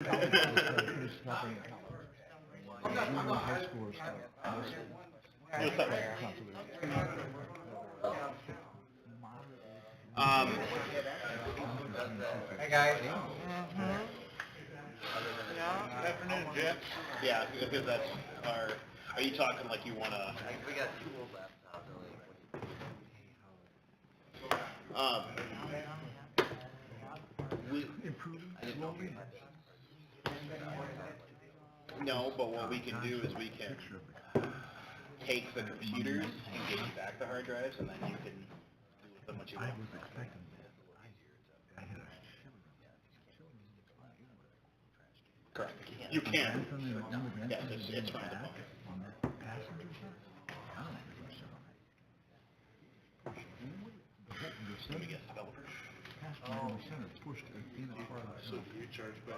Um, Hey guys. Good afternoon, Jim. Yeah, because that's our, are you talking like you wanna, We got tools laptop, we, no, but what we can do is we can take the computers and get you back the hard drives, and then you can do with them what you want. Correct. You can. Yes, it's frowned upon. Let me guess, developers? So you charge by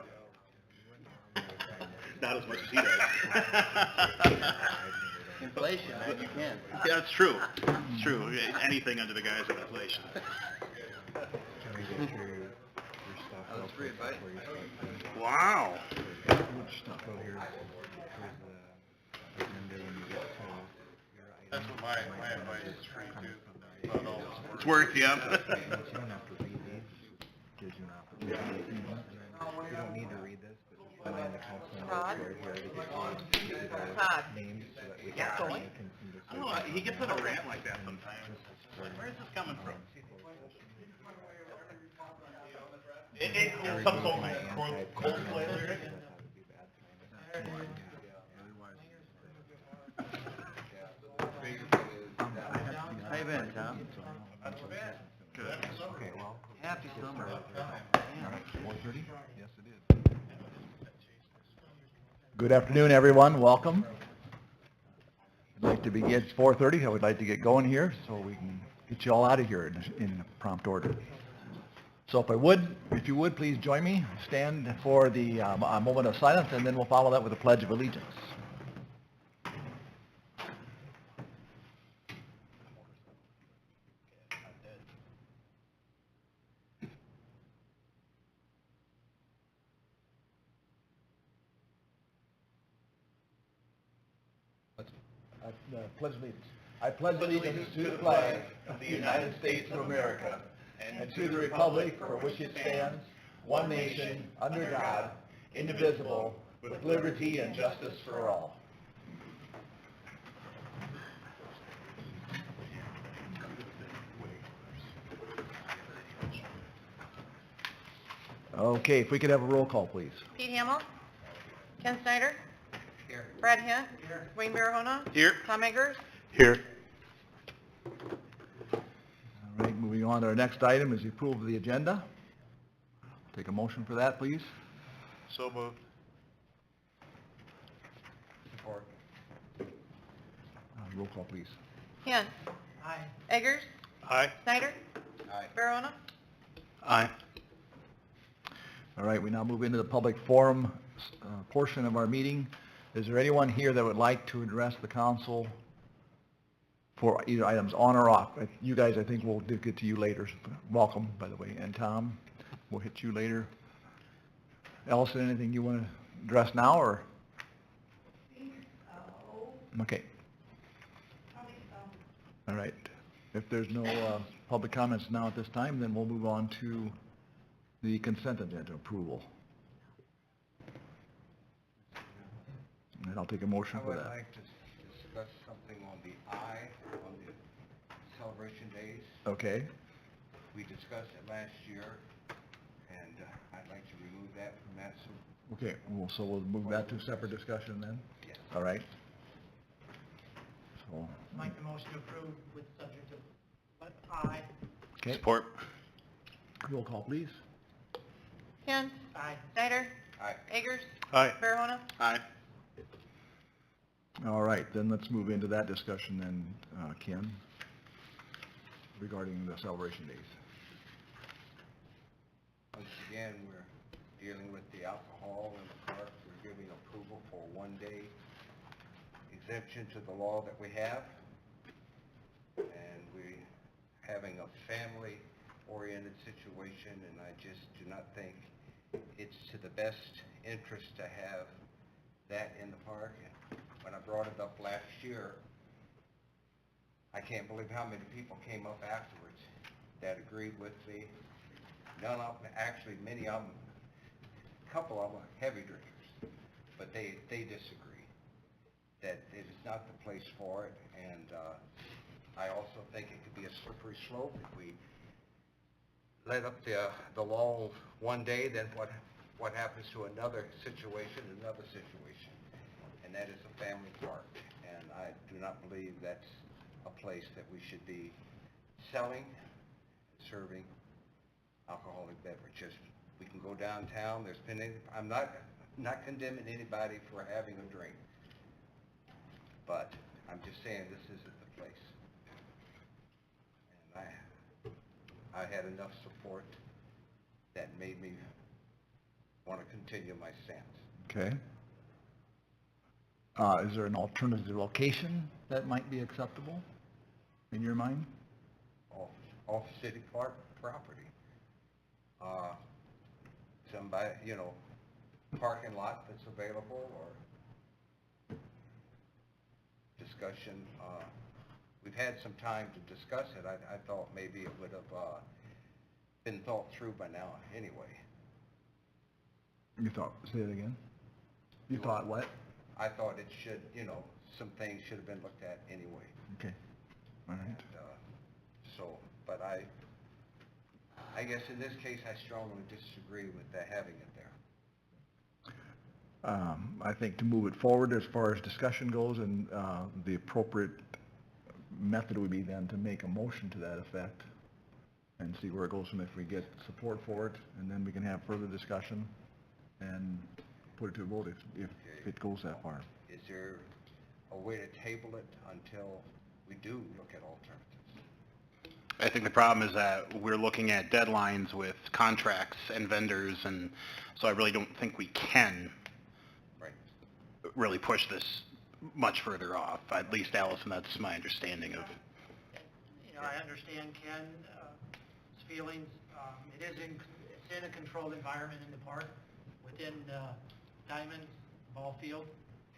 the hour? Not as much as he does. Inflation, man, you can. Yeah, it's true. It's true. Anything under the guise of inflation. That's free advice. Wow. That's what my advice is free too. It's worth, yeah. You don't need to read this, but just put in the council members who are here to get names so that we can. I don't know, he gets on a rant like that sometimes. Where is this coming from? It's some sort of Coldplay lyric. How you been, Tom? Good. Okay, well. Happy summer. 4:30? Yes, it is. Good afternoon, everyone. Welcome. I'd like to begin, it's 4:30. I would like to get going here so we can get you all out of here in prompt order. So if you would, please join me. Stand for the moment of silence, and then we'll follow that with a pledge of allegiance. Pledge allegiance. I pledge allegiance to the flag of the United States of America and to the republic for which it stands, one nation, under God, indivisible, with liberty and justice for all. Okay, if we could have a roll call, please. Pete Hamill. Ken Snyder. Here. Brad Hint. Wayne Barahona. Here. Tom Eggers. Here. All right, moving on to our next item is the approval of the agenda. Take a motion for that, please. So moved. Support. Roll call, please. Hint. Aye. Eggers. Aye. Snyder. Aye. Barahona. Aye. All right, we now move into the public forum portion of our meeting. Is there anyone here that would like to address the council for either items on or off? You guys, I think we'll get to you later. Welcome, by the way. And Tom, we'll hit you later. Ellison, anything you want to address now, or? Okay. All right. If there's no public comments now at this time, then we'll move on to the consent agenda approval. And I'll take a motion for that. I would like to discuss something on the on the celebration days. Okay. We discussed it last year, and I'd like to remove that from that. Okay, well, so we'll move that to a separate discussion then? Yes. All right. So, Make the motion to approve with subject to, aye. okay, Support. roll call, please. Hint. Aye. Snyder. Aye. Eggers. Aye. Barahona. Aye. All right, then let's move into that discussion then, Ken, regarding the celebration days. Once again, we're dealing with the alcohol in the park. We're giving approval for one-day exemption to the law that we have. And we're having a family-oriented situation, and I just do not think it's to the best interest to have that in the park. And when I brought it up last year, I can't believe how many people came up afterwards that agreed with me. None of them, actually many of them, a couple of them are heavy drinkers, but they disagree, that it is not the place for it. And I also think it could be a slippery slope if we let up the law one day, then what happens to another situation, and that is a family park. And I do not believe that's a place that we should be selling, serving alcoholic beverages. We can go downtown, there's been, I'm not condemning anybody for having a drink, but I'm just saying this isn't the place. And I had enough support that made me want to continue my stance. Okay. Is there an alternative location that might be acceptable in your mind? Off city park property. Somebody, parking lot that's available, or discussion. We've had some time to discuss it. I thought maybe it would have been thought through by now anyway. You thought, say it again? You thought what? I thought it should, some things should have been looked at anyway. Okay, all right. And, but I guess in this case, I strongly disagree with having it there. I think to move it forward as far as discussion goes, and the appropriate method would be then to make a motion to that effect and see where it goes from if we get support for it, and then we can have further discussion and put it to a vote if it goes that far. Is there a way to table it until we do look at alternatives? I think the problem is that we're looking at deadlines with contracts and vendors, and so I really don't think we can really push this much further off. At least, Allison, that's my understanding of it. I understand Ken's feelings. It's in a controlled environment in the park, within Diamond ball field.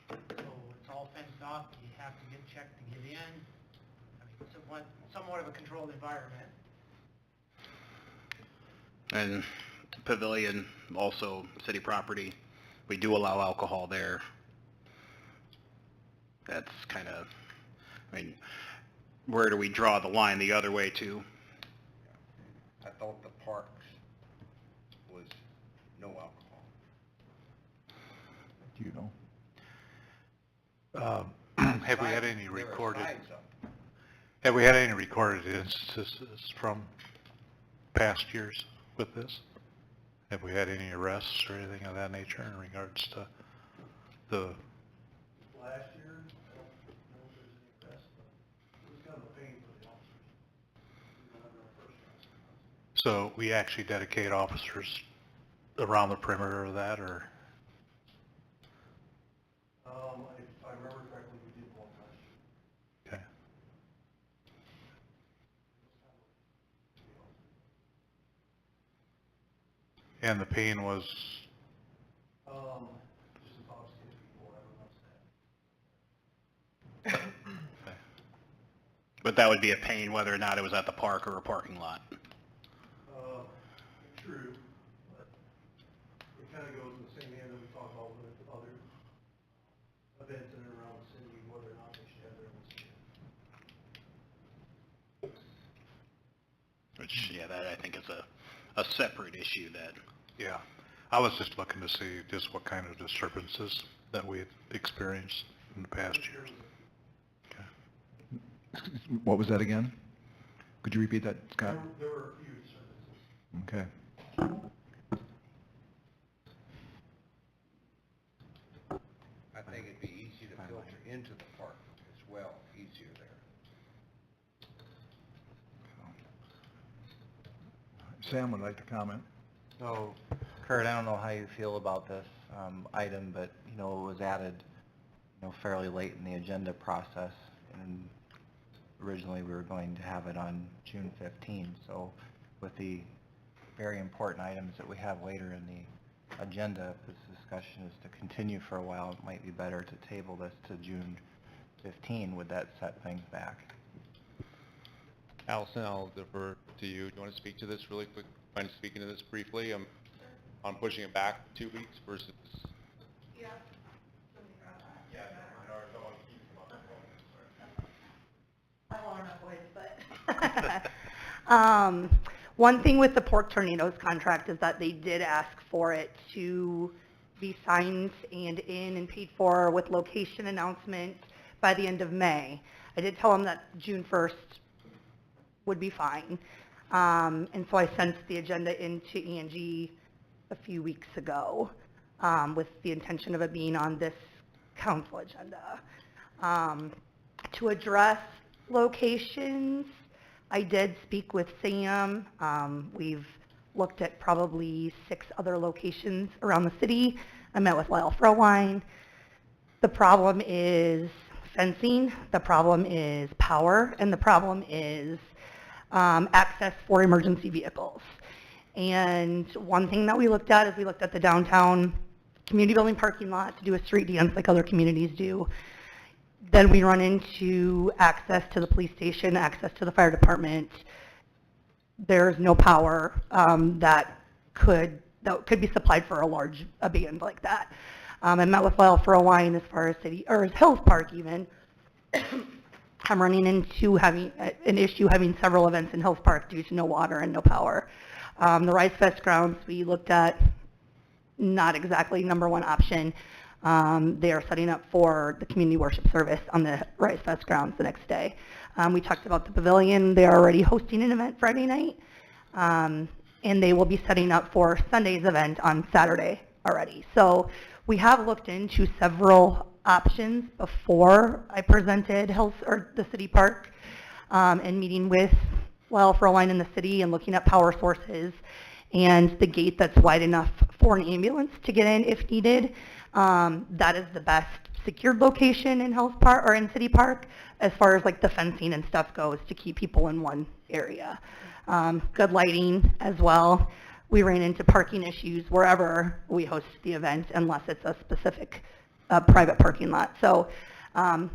So it's all fenced off. You have to get checked to get in. I mean, somewhat of a controlled environment. And Pavilion, also city property, we do allow alcohol there. That's kind of, where do we draw the line the other way to? I thought the parks was no alcohol. Do you know? Have we had any There are recorded? signs up. Have we had any recorded instances from past years with this? Have we had any arrests or anything of that nature in regards to the? Last year, I don't know if there's any arrests, but it was kind of a pain for the officers. We don't have our first round. So we actually dedicate officers around the perimeter of that, or? If I remember correctly, we did one last year. Okay. And the pain was, Just about 6 people ever noticed that. But that would be a pain whether or not it was at the park or a parking lot. True, but it kind of goes in the same hand that we talked about with other events in and around the city, whether or not they should have their own city. Which, yeah, that I think is a separate issue that, yeah. I was just looking to see just what kind of disturbances that we had experienced in the past years. Okay. What was that again? Could you repeat that, Scott? There were a few disturbances. Okay. I think it'd be easy to filter into the park as well, easier there. Sam would like to comment. So, Kurt, I don't know how you feel about this item, but, it was added, fairly late in the agenda process, and originally we were going to have it on June 15, so with the very important items that we have later in the agenda, if this is discussion is to continue for a while. It might be better to table this to June 15. Would that set things back? Allison, I'll defer to you. Do you want to speak to this really quick? Mind speaking to this briefly? I'm pushing it back 2 weeks versus... Yeah. I lower my voice, but. One thing with the Pork Tornadoes contract is that they did ask for it to be signed and in and paid for with location announcement by the end of May. I did tell them that June 1st would be fine. And so I sent the agenda into ENG a few weeks ago with the intention of it being on this council agenda. To address locations, I did speak with Sam. We've looked at probably 6 other locations around the city. I met with Lyle Frowine. The problem is fencing, the problem is power, and the problem is access for emergency vehicles. And one thing that we looked at is we looked at the downtown community building parking lot to do a street dance like other communities do. Then we run into access to the police station, access to the fire department. There's no power that could be supplied for a band like that. I met with Lyle for a while as far as Hills Park even. I'm running into having an issue having several events in Hills Park due to no water and no power. The Rise Fest grounds we looked at, not exactly number one option. They are setting up for the community worship service on the Rise Fest grounds the next day. We talked about the pavilion. They're already hosting an event Friday night, and they will be setting up for Sunday's event on Saturday already. So we have looked into several options before I presented the city park, and meeting with Lyle Frowine in the city and looking at power sources and the gate that's wide enough for an ambulance to get in if needed. That is the best secured location in Hills Park or in City Park as far as like the fencing and stuff goes to keep people in one area. Good lighting as well. We ran into parking issues wherever we host the event unless it's a specific private parking lot. So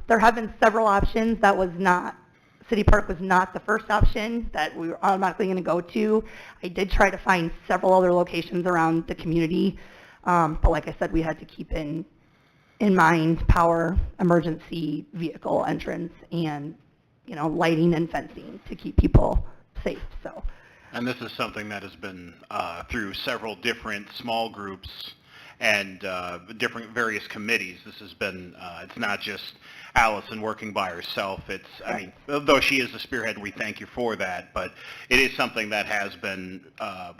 there have been several options. City Park was not the first option that we were automatically going to go to. I did try to find several other locations around the community, but like I said, we had to keep in mind power, emergency vehicle entrance, and lighting and fencing to keep people safe. So. And this is something that has been through several different small groups and different various committees. This has been, it's not just Allison working by herself. It's, I mean, though she is the spearhead, we thank you for that, but it is something that has been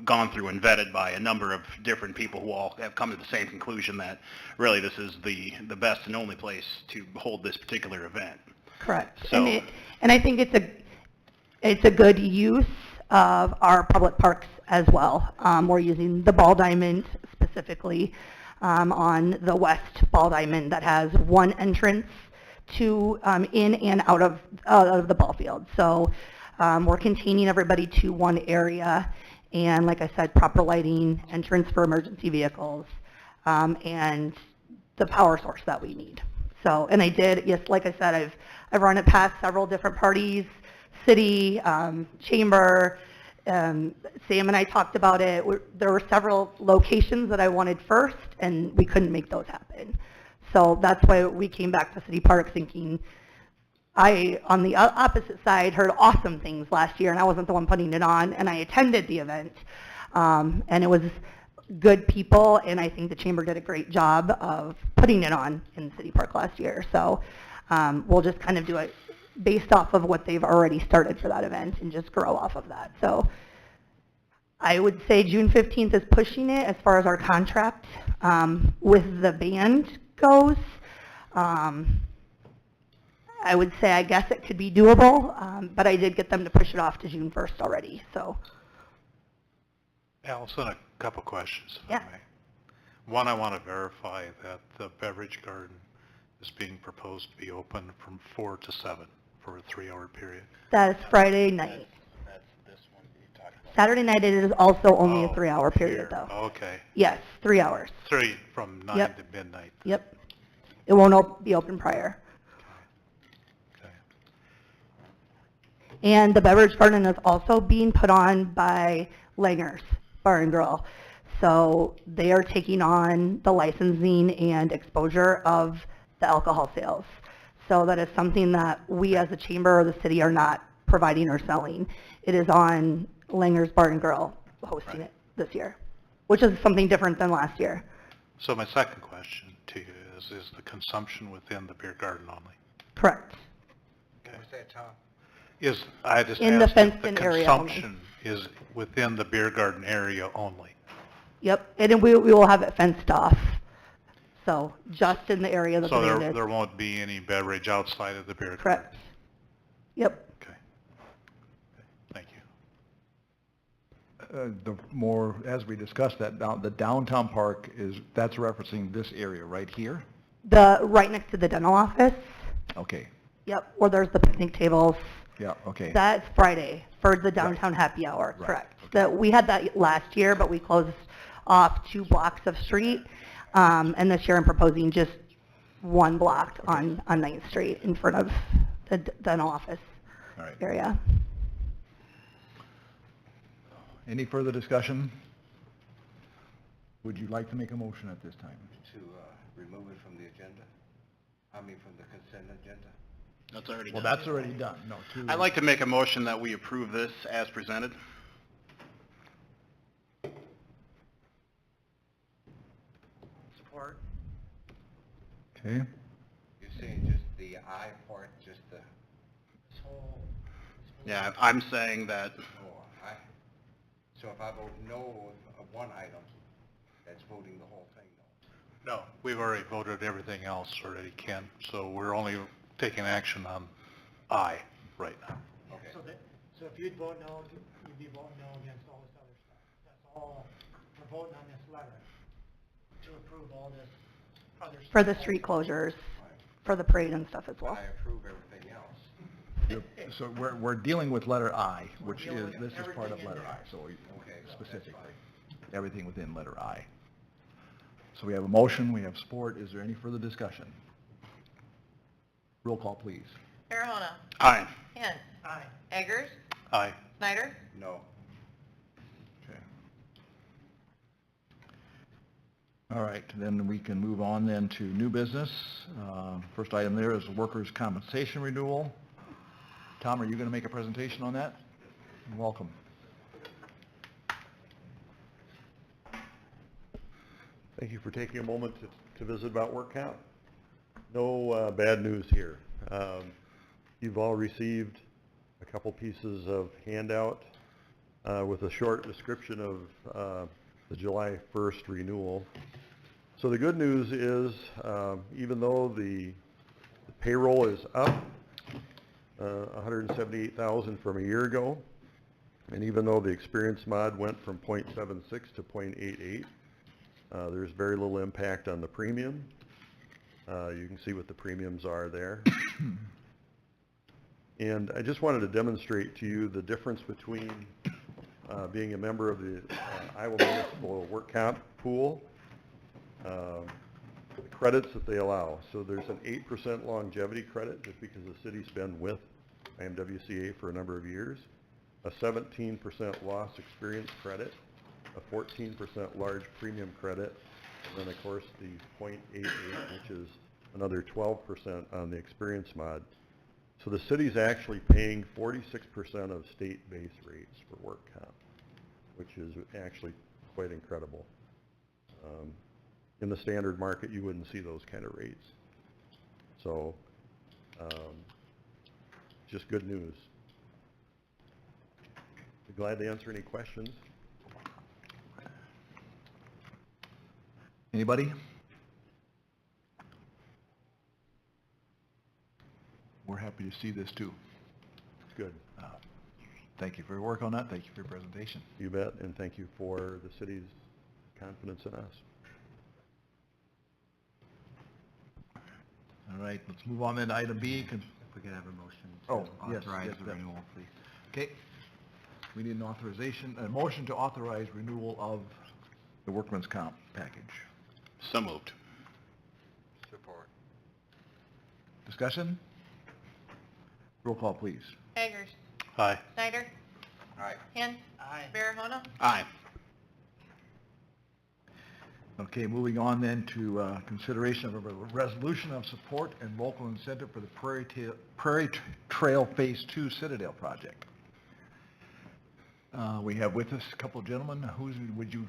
gone through and vetted by a number of different people who all have come to the same conclusion that really this is the best and only place to hold this particular event. Correct. So, and I think it's a good use of our public parks as well. We're using the Ball Diamond specifically on the west Ball Diamond that has one entrance to in and out of the ball field. So we're containing everybody to one area, and like I said, proper lighting, entrance for emergency vehicles, and the power source that we need. So, and I did, yes, like I said, I've run it past several different parties, city, chamber. Sam and I talked about it. There were several locations that I wanted first, and we couldn't make those happen. So that's why we came back to City Park thinking, on the opposite side, heard awesome things last year, and I wasn't the one putting it on, and I attended the event, and it was good people, and I think the chamber did a great job of putting it on in City Park last year. So we'll just kind of do it based off of what they've already started for that event and just grow off of that. So I would say June 15th is pushing it as far as our contract with the band goes. I would say I guess it could be doable, but I did get them to push it off to June 1st already. So. Allison, a couple questions, if Yeah. I may. One, I want to verify that the beverage garden is being proposed to be open from 4 to 7 for a 3-hour period. That is Friday night. That's this one you talked about. Saturday night it is also only a Oh, 3-hour period here. though. Okay. Yes, 3 hours. 3 from 9 Yep. to midnight. Yep. It won't be open prior. Okay. And the beverage garden is also being put on by Langer's Bar and Grill. So they are taking on the licensing and exposure of the alcohol sales. So that is something that we as a chamber or the city are not providing or selling. It is on Langer's Bar and Grill hosting it this year, which is something different than last year. So my second question to you is the consumption within the beer garden only? Correct. Okay. What's that, Tom? I just In the asked if the fenced-in area only. consumption is within the beer garden area only? Yep, and then we will have it fenced off. So just in the area that's So abandoned. there won't be any beverage outside of the beer garden? Correct. Yep. Okay. Thank you. As we discussed that, the downtown park that's referencing this area right here? Right next to the dental office. Okay, Yep, where there's the picnic tables. yeah, okay. That's Friday for the downtown happy hour, Right, correct. okay. We had that last year, but we closed off 2 blocks of street. And this year I'm proposing just 1 block on 9th Street in front of the dental office All right. area. Any further discussion? Would you like to make a motion at this time? To remove it from the agenda? I mean, from the consent agenda? That's already Well, done. that's already done, no. I'd like to make a motion that we approve this as presented. Support. Okay, You're saying just the I part, just the, This whole. Yeah, I'm saying that, oh, I, so if I vote no of one item, that's voting the whole thing no? No, we've already voted everything else already, Ken, so we're only taking action on I right now. Okay. So if you'd vote no, you'd be voting no against all this other stuff. That's all, we're voting on this letter to approve all this other stuff. For the street closures, for the parade and stuff as But well. I approve everything else. so we're dealing with letter I, We're which dealing is, with this is part of everything in letter there. I, so Okay, so that's specifically, fine. everything within letter I. So we have a motion, we have support, is there any further discussion? Roll call, please. Farahona. aye. Hint. Aye. Eggers. Aye. Snyder. No. Okay. All right, then we can move on then to new business. First item there is workers' compensation renewal. Tom, are you going to make a presentation on that? Welcome. Thank you for taking a moment to visit about work comp. No bad news here. You've all received a couple pieces of handout with a short description of the July 1st renewal. So the good news is, even though the payroll is up 178,000 from a year ago, and even though the experience mod went from 0.76 to 0.88, there's very little impact on the premium. You can see what the premiums are there. And I just wanted to demonstrate to you the difference between being a member of the Iowa Municipal Work Comp Pool, the credits that they allow. So there's an 8% longevity credit just because the city's been with IMWCA for a number of years, a 17% loss experience credit, a 14% large premium credit, and then of course the 0.88, which is another 12% on the experience mod. So the city's actually paying 46% of state base rates for work comp, which is actually quite incredible. In the standard market, you wouldn't see those kind of rates. So, just good news. Be glad to answer any questions. Anybody? We're happy to see this too. Good. Thank you for your work on that. Thank you for your presentation. You bet, and thank you for the city's confidence in us. All right, let's move on then to item B. If we could have a motion Oh, to yes, authorize yes, the that- renewal, please. Okay, We need an authorization, a motion to authorize renewal of the workman's comp package. So moved. Support. Discussion? Roll call, please. Eggers. Aye. Snyder. Aye. Hint. Aye. Farahona. Aye. Okay, moving on then to consideration of a resolution of support and local incentive for the Prairie Trail Phase 2 Citadel project. We have with us a couple of gentlemen. Would you?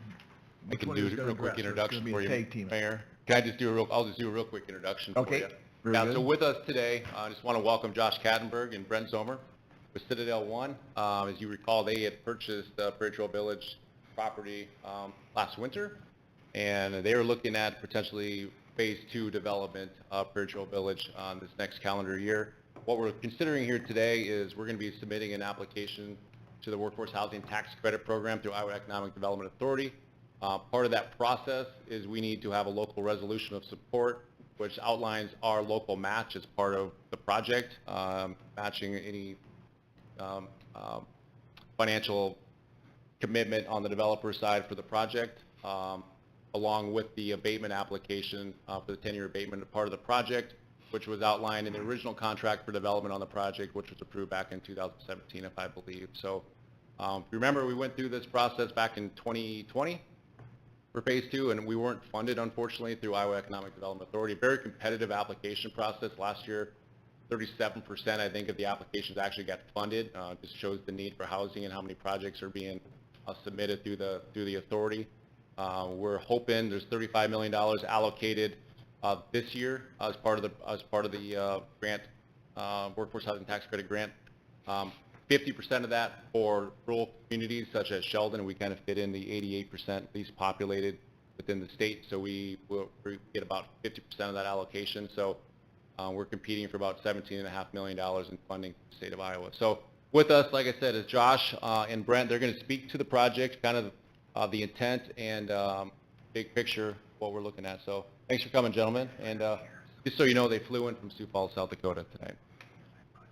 I which can one do is a gonna real quick address? It's introduction gonna for be you, a tag team. Mayor. Can I just do I'll just do a real quick introduction for Okay, you. very Yeah, good. so with us today, I just want to welcome Josh Kattenberg and Brent Zomer with Citadel One. As you recall, they had purchased Prairie Trail Village property last winter, and they were looking at potentially Phase 2 development of Prairie Trail Village on this next calendar year. What we're considering here today is we're going to be submitting an application to the Workforce Housing Tax Credit Program through Iowa Economic Development Authority. Part of that process is we need to have a local resolution of support, which outlines our local match as part of the project, matching any financial commitment on the developer side for the project, along with the abatement application for the 10-year abatement of part of the project, which was outlined in the original contract for development on the project, which was approved back in 2017, if I believe. So if you remember, we went through this process back in 2020 for Phase 2, and we weren't funded, unfortunately, through Iowa Economic Development Authority. Very competitive application process. Last year, 37%, I think, of the applications actually got funded. Just shows the need for housing and how many projects are being submitted through the authority. We're hoping there's $35 million allocated this year as part of the grant, Workforce Housing Tax Credit Grant. 50% of that for rural communities such as Sheldon, and we kind of fit in the 88% least populated within the state, so we get about 50% of that allocation. So we're competing for about $17.5 million in funding for the state of Iowa. So with us, like I said, is Josh and Brent. They're going to speak to the project, kind of the intent and big picture what we're looking at. So thanks for coming, gentlemen. And just so you know, they flew in from Sioux Falls, South Dakota tonight.